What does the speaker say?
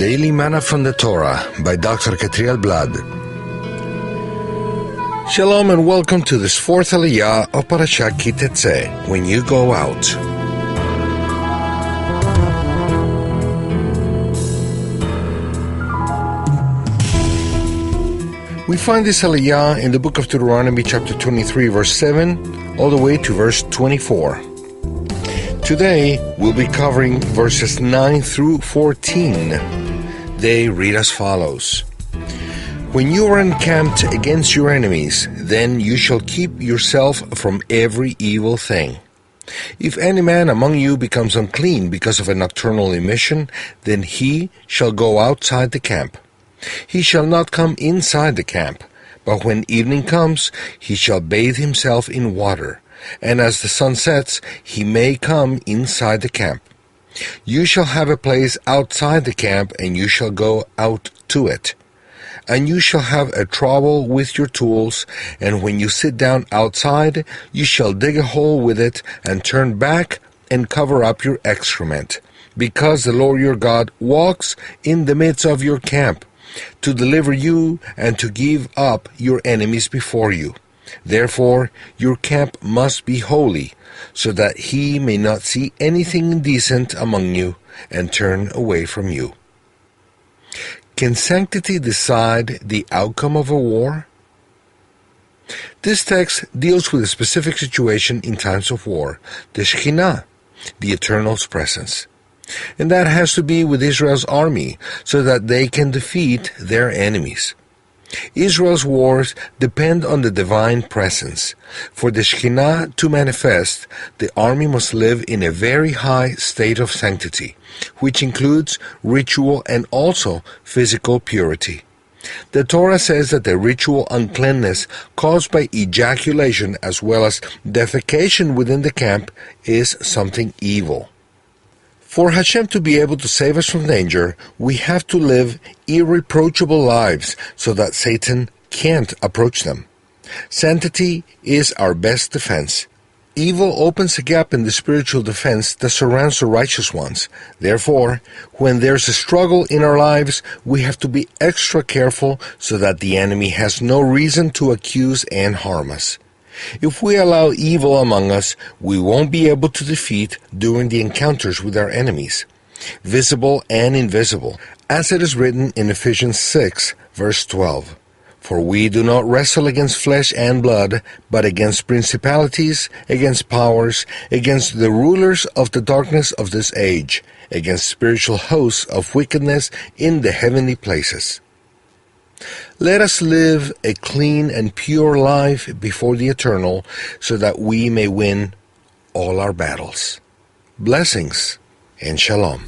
Daily Manna from the Torah by Dr. Ketriel Blad. Shalom and welcome to this fourth aliyah of Parashat Tetzeh, when you go out. We find this aliyah in the book of Deuteronomy chapter 23 verse 7 all the way to verse 24. Today we'll be covering verses 9 through 14. They read as follows. When you are encamped against your enemies, then you shall keep yourself from every evil thing. If any man among you becomes unclean because of a nocturnal emission, then he shall go outside the camp. He shall not come inside the camp, but when evening comes, he shall bathe himself in water, and as the sun sets, he may come inside the camp. You shall have a place outside the camp, and you shall go out to it. And you shall have a trowel with your tools, and when you sit down outside, you shall dig a hole with it, and turn back and cover up your excrement, because the Lord your God walks in the midst of your camp, to deliver you and to give up your enemies before you. Therefore, your camp must be holy, so that he may not see anything indecent among you and turn away from you. Can sanctity decide the outcome of a war? This text deals with a specific situation in times of war, the Shekhinah, the Eternal's presence. And that has to be with Israel's army, so that they can defeat their enemies. Israel's wars depend on the divine presence. For the Shekhinah to manifest, the army must live in a very high state of sanctity, which includes ritual and also physical purity. The Torah says that the ritual uncleanness caused by ejaculation as well as defecation within the camp is something evil. For Hashem to be able to save us from danger, we have to live irreproachable lives so that Satan can't approach them. Sanctity is our best defense. Evil opens a gap in the spiritual defense that surrounds the righteous ones. Therefore, when there's a struggle in our lives, we have to be extra careful so that the enemy has no reason to accuse and harm us. If we allow evil among us, we won't be able to defeat during the encounters with our enemies, visible and invisible, as it is written in Ephesians 6, verse 12. For we do not wrestle against flesh and blood, but against principalities, against powers, against the rulers of the darkness of this age, against spiritual hosts of wickedness in the heavenly places. Let us live a clean and pure life before the Eternal, so that we may win all our battles. Blessings and shalom.